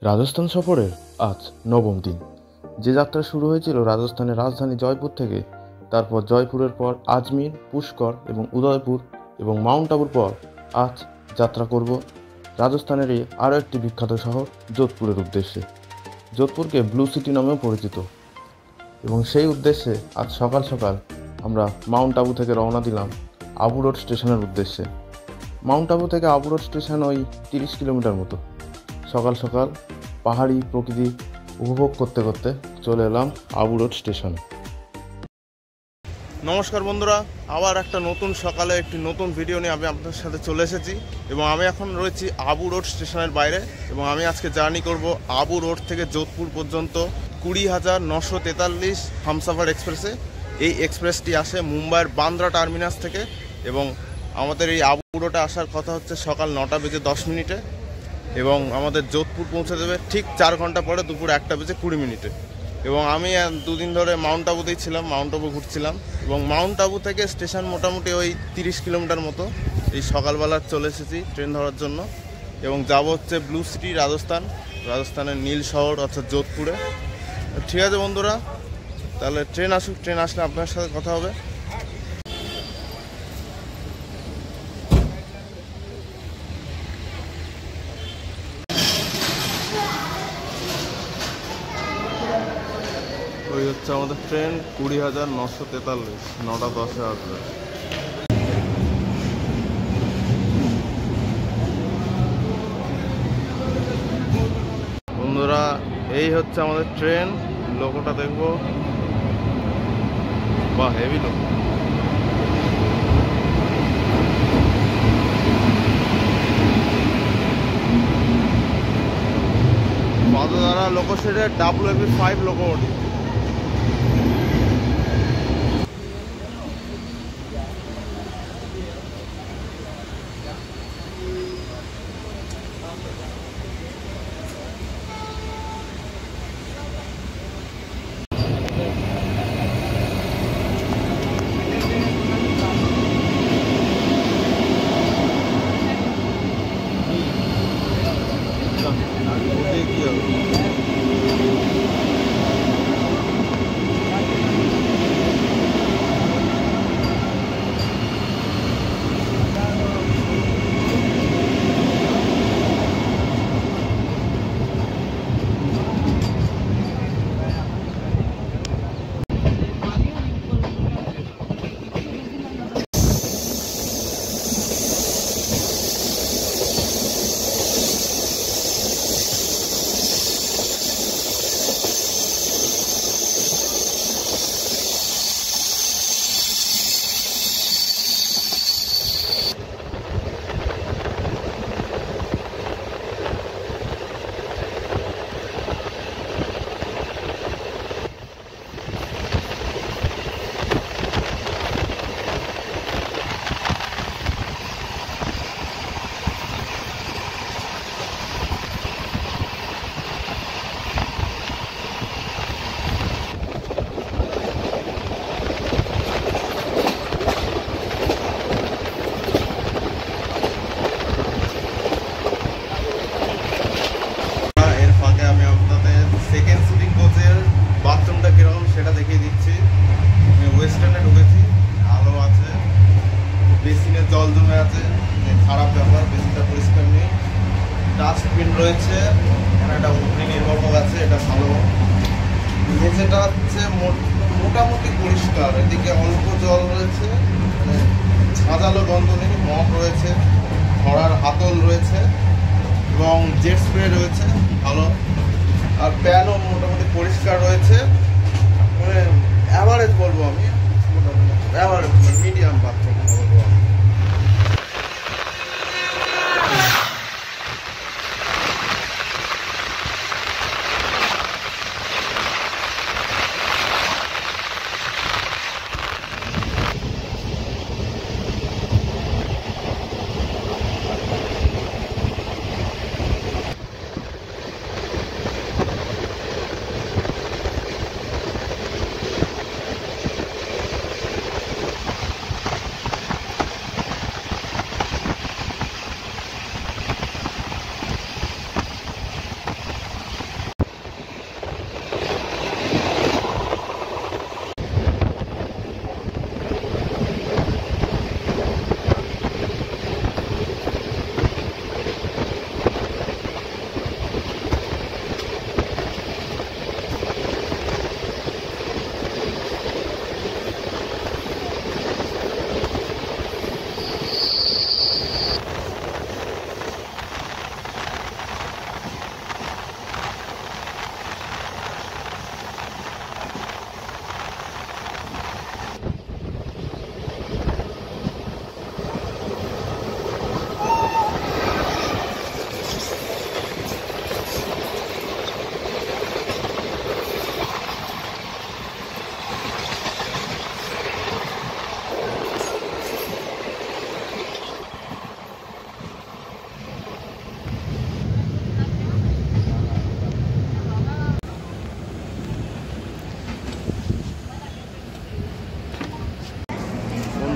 রাজস্থান সফরের আজ নবম দিন। যে যাত্রা শুরু হয়েছিল রাজস্থানের রাজধানী জয়পুর থেকে, তারপর জয়পুরের পর আজমির, পুষ্কর এবং উদয়পুর এবং মাউন্ট আবুর পর আজ যাত্রা করব রাজস্থানের এই আরও একটি বিখ্যাত শহর যোধপুরের উদ্দেশ্যে। যোধপুরকে ব্লু সিটি নামেও পরিচিত, এবং সেই উদ্দেশ্যে আজ সকাল সকাল আমরা মাউন্ট আবু থেকে রওনা দিলাম আবু রোড স্টেশনের উদ্দেশ্যে। মাউন্ট আবু থেকে আবু রোড স্টেশন ওই 30 কিলোমিটার মতো। সকাল সকাল পাহাড়ি প্রকৃতি উপভোগ করতে করতে চলে এলাম আবু রোড স্টেশনে। নমস্কার বন্ধুরা, আবার একটা নতুন সকালে একটি নতুন ভিডিও নিয়ে আমি আপনাদের সাথে চলে এসেছি, এবং আমি এখন রয়েছি আবু রোড স্টেশনের বাইরে। এবং আমি আজকে জার্নি করব আবু রোড থেকে যোধপুর পর্যন্ত 20,943 হামসাফার এক্সপ্রেসে। এই এক্সপ্রেসটি আসে মুম্বাইয়ের বান্দ্রা টার্মিনাস থেকে, এবং আমাদের এই আবু রোডে আসার কথা হচ্ছে সকাল 9:10 এবং আমাদের যোধপুর পৌঁছে দেবে ঠিক 4 ঘন্টা পরে দুপুর 1:20 এবং আমি দুদিন ধরে মাউন্ট আবুতেই ছিলাম, মাউন্ট আবু ঘুরছিলাম। এবং মাউন্ট আবু থেকে স্টেশন মোটামুটি ওই 30 কিলোমিটার মতো। এই সকালবেলা চলে এসেছি ট্রেন ধরার জন্য, এবং যাব হচ্ছে ব্লু সিটি রাজস্থানের নীল শহর অর্থাৎ যোধপুরে। ঠিক আছে বন্ধুরা, তাহলে ট্রেন আসুক, ট্রেন আসলে আপনার সাথে কথা হবে। ওই হচ্ছে আমাদের ট্রেন 20,943, 9:10 আসবে। বন্ধুরা, এই হচ্ছে আমাদের ট্রেন। লোকোটা দেখবো, বাহ হেভি লোক। বাদোদারা লোকো সেটে WF5 লোকোমোটিভ। জল জমে আছে, খারাপ ব্যাপার, বেশিটা পরিষ্কার নেই। ডাস্টবিন রয়েছে, এখানে একটা অগ্নি নির্বাপক আছে, এটা ভালো। মেঝেটা হচ্ছে মোটামুটি পরিষ্কার, এদিকে অল্প জল রয়েছে, মানে ঝাঁঝালো গন্ধ নেই, মগ রয়েছে, খড়ার হাতল রয়েছে এবং জেট স্প্রে রয়েছে ভালো। আর প্যানও মোটামুটি পরিষ্কার রয়েছে, মানে অ্যাভারেজ বলবো আমি, মোটামুটি অ্যাভারেজ মিডিয়াম বাথরুম বলবো আমি।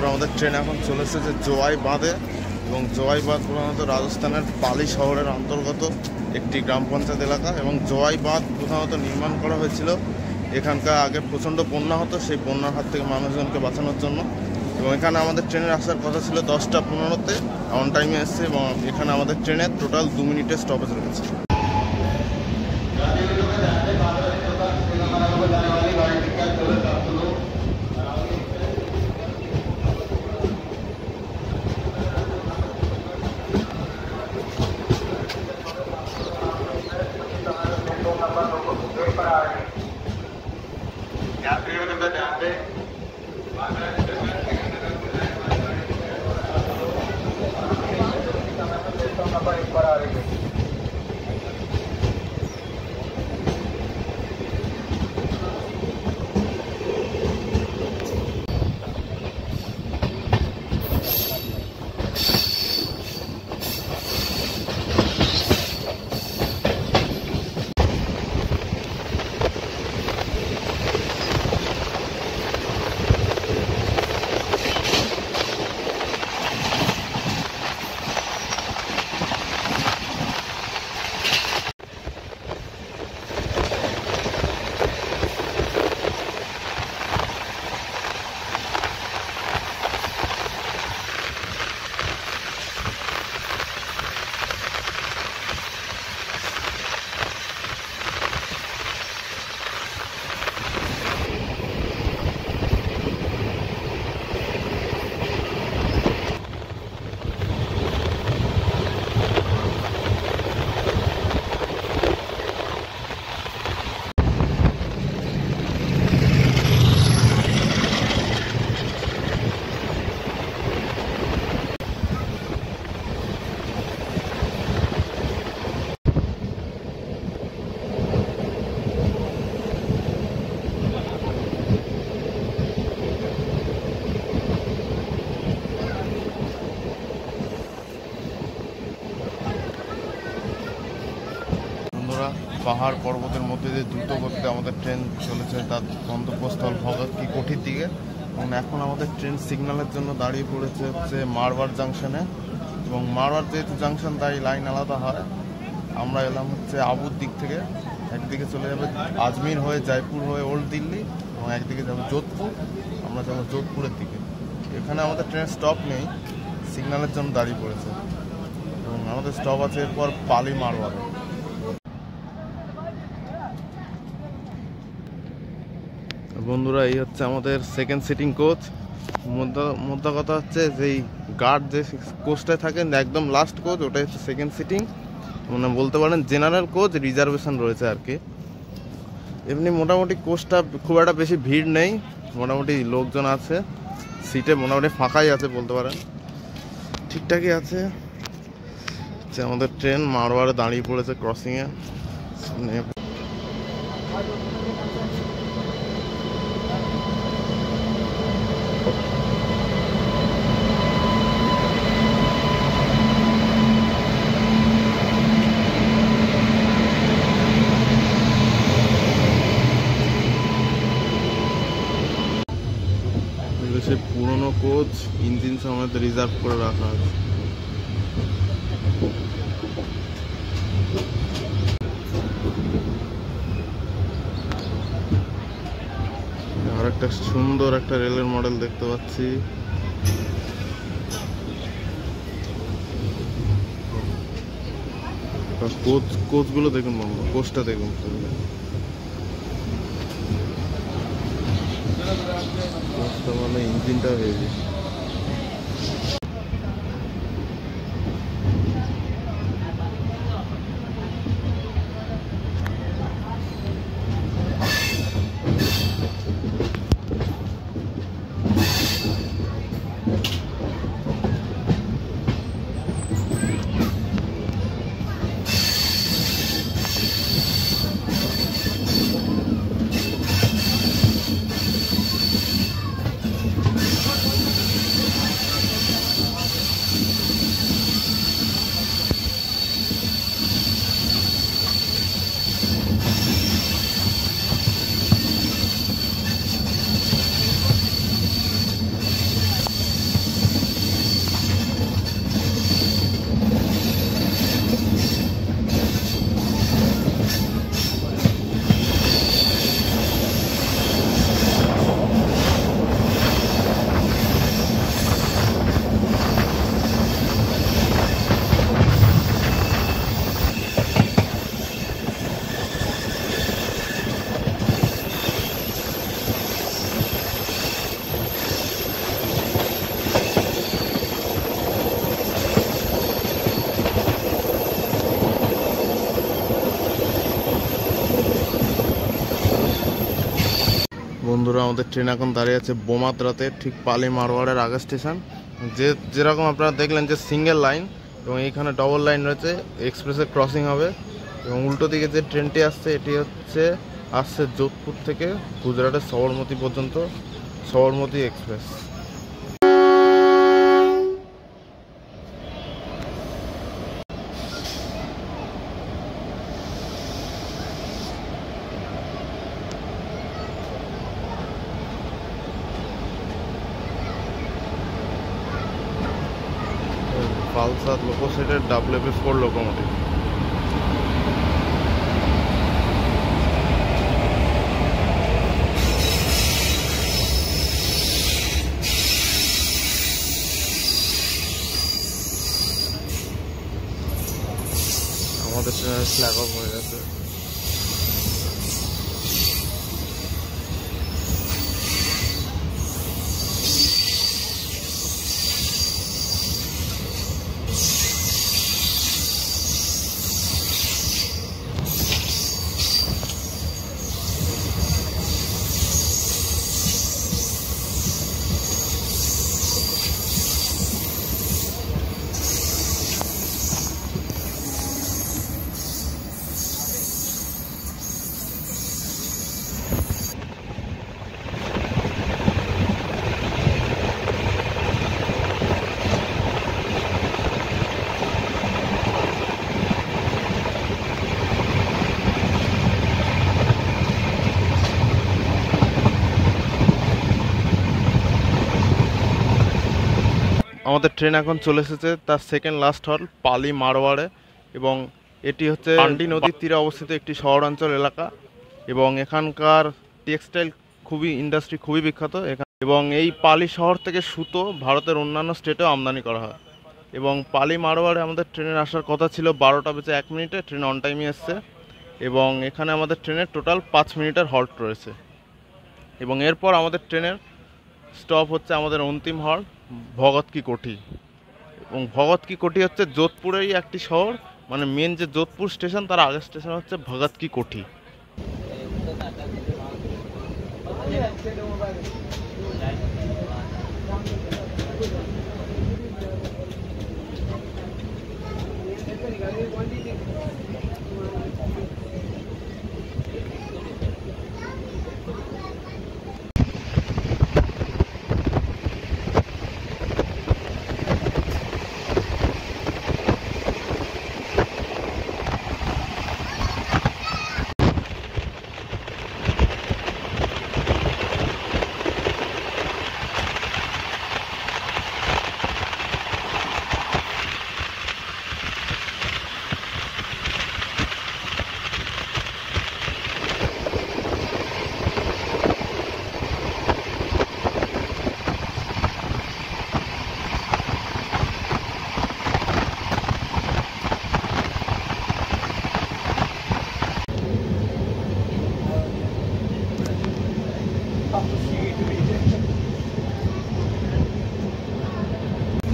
বন্ধুরা আমাদের ট্রেন এখন চলে এসেছে জোয়াই বাঁধে, এবং জোয়াই বাঁধ প্রধানত রাজস্থানের পালি শহরের অন্তর্গত একটি গ্রাম পঞ্চায়েত এলাকা। এবং জোয়াই বাঁধ প্রধানত নির্মাণ করা হয়েছিল এখানকার আগে প্রচণ্ড বন্যা হতো, সেই বন্যার হাত থেকে মানুষজনকে বাঁচানোর জন্য। এবং এখানে আমাদের ট্রেনের আসার কথা ছিল 10টা 15-তে, অন টাইমে এসছে। এবং এখানে আমাদের ট্রেনের টোটাল 2 মিনিটের স্টপেজ রয়েছে। পাহাড় পর্বতের মধ্যে দিয়ে দ্রুত গতিতে আমাদের ট্রেন চলেছে তার গন্তব্যস্থল ভগৎ কি কোঠির দিকে। এবং এখন আমাদের ট্রেন সিগন্যালের জন্য দাঁড়িয়ে পড়েছে হচ্ছে মারওয়াড় জাংশনে। এবং মারওয়াড় যেহেতু জাংশন তাই লাইন আলাদা হয়। আমরা এলাম হচ্ছে আবুর দিক থেকে, একদিকে চলে যাবে আজমির হয়ে জয়পুর হয়ে ওল্ড দিল্লি, এবং একদিকে যাবে যোধপুর, আমরা যাবো যোধপুরের দিকে। এখানে আমাদের ট্রেন স্টপ নেই, সিগন্যালের জন্য দাঁড়িয়ে পড়েছে। এবং আমাদের স্টপ আছে এরপর পালি মারওয়াড়। বন্ধুরা এই হচ্ছে আমাদের সেকেন্ড সিটিং কোচ। মোদ্দা কথা হচ্ছে যেই গার্ড যে কোচটায় থাকেন একদম লাস্ট কোচ, ওটাই হচ্ছে সেকেন্ড সিটিং। মানে বলতে পারেন জেনারেল কোচ, রিজার্ভেশন রয়েছে আর কি। এমনি মোটামুটি কোচটা খুব একটা বেশি ভিড় নেই, মোটামুটি লোকজন আছে, সিটে মোটামুটি ফাঁকাই আছে বলতে পারেন, ঠিকঠাকই আছে। আমাদের ট্রেন মারওয়াড়ে দাঁড়িয়ে পড়েছে ক্রসিংয়ে। সে পুরনো কোচ, ইঞ্জিন সমেত রিজার্ভ করে রাখা আছে। আর একটা সুন্দর একটা রেলের মডেল দেখতে পাচ্ছি। কোচগুলো দেখুন বন্ধু, কোচটা দেখুন। কোচটা ভালো, ইঞ্জিনটা হেভি। বন্ধুরা, আমাদের ট্রেন এখন দাঁড়িয়ে আছে বোমাত্রাতে, ঠিক পালি মারওয়াড়ের আগে স্টেশন। যেরকম আপনারা দেখলেন যে সিঙ্গেল লাইন, এবং এইখানে ডবল লাইন রয়েছে, এক্সপ্রেসের ক্রসিং হবে। এবং উল্টো দিকে যে ট্রেনটি আসছে এটি আসছে যোধপুর থেকে গুজরাটের সবরমতী পর্যন্ত, সবরমতী এক্সপ্রেস। পালসার লোকোসেটের WF4 লোকোমোটিভ। আমাদের ট্রেনের ফ্ল্যাগ অফ হয়ে গেছে। আমাদের ট্রেন এখন চলে এসেছে তার সেকেন্ড লাস্ট হল পালি মারওয়াড়ে, এবং এটি হচ্ছে পান্ডি নদীর তীরে অবস্থিত একটি শহরাঞ্চল এলাকা, এবং এখানকার টেক্সটাইল ইন্ডাস্ট্রি খুবই বিখ্যাত। এবং এই পালি শহর থেকে সুতো ভারতের অন্যান্য স্টেটেও আমদানি করা হয়। এবং পালি মারওয়াড়ে আমাদের ট্রেনের আসার কথা ছিল 12:01, ট্রেন অন টাইমে এসছে। এবং এখানে আমাদের ট্রেনের টোটাল 5 মিনিটের হল্ট রয়েছে। এবং এরপর আমাদের ট্রেনের স্টপ হচ্ছে আমাদের অন্তিম হল্ট ভগৎ কি কোঠি। এবং ভগৎ কি কোঠি হচ্ছে যোধপুরেরই একটি শহর, মানে মেন যে যোধপুর স্টেশন তার আগের স্টেশন হচ্ছে ভগৎ কি কোঠি।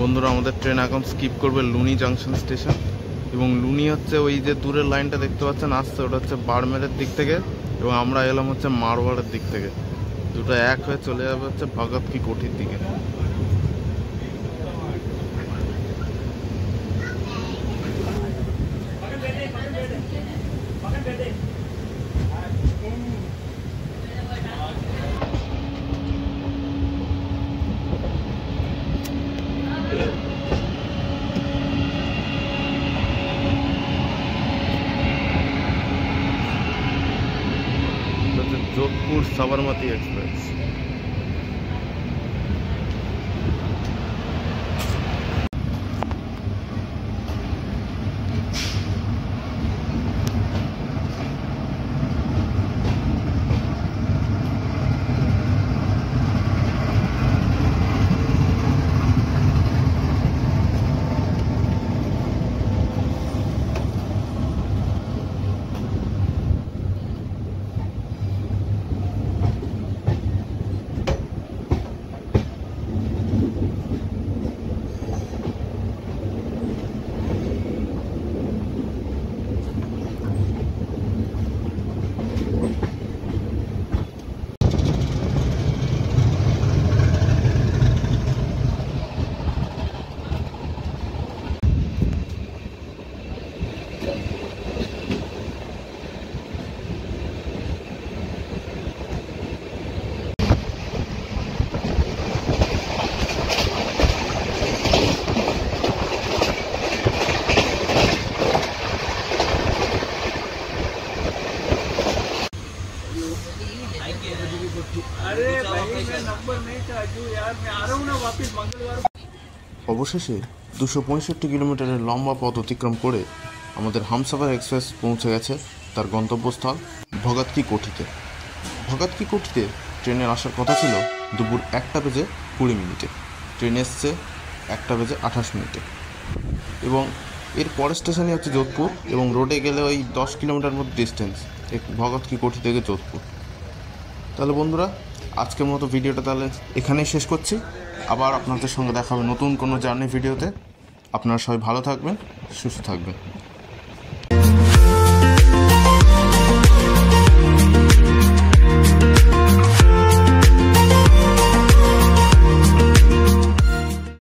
বন্ধুরা, আমাদের ট্রেন এখন স্কিপ করবে লুনি জাংশন স্টেশন। এবং লুনি হচ্ছে ওই যে দূরের লাইনটা দেখতে পাচ্ছেন আসছে, ওটা হচ্ছে বাড়মেরের দিক থেকে, এবং আমরা এলাম হচ্ছে মারওয়াড়ের দিক থেকে। দুটো এক হয়ে চলে যাবে হচ্ছে ভগৎ কি কোঠির দিকে। जोधपुर साबरमती एक्सप्रेस। অবশেষে 265 কিলোমিটারের লম্বা পথ অতিক্রম করে আমাদের হামসফর এক্সপ্রেস পৌঁছে গেছে তার গন্তব্যস্থল ভগৎ কি কোঠিতে। ভগৎ কি কোঠিতে ট্রেনের আসার কথা ছিল দুপুর 1:20 ট্রেন এসছে 1:28 এবং এর পরের স্টেশনই হচ্ছে যোধপুর এবং রোডে গেলে ওই 10 কিলোমিটার মতো ডিস্টেন্স ভগৎ কি কোঠি থেকে যোধপুর। তাহলে বন্ধুরা, আজকের মতো ভিডিওটা তাহলে এখানেই শেষ করছি। আবার আপনাদের সঙ্গে দেখা হবে নতুন কোনো জার্নি ভিডিওতে। আপনারা সবাই ভালো থাকবেন, সুস্থ থাকবেন।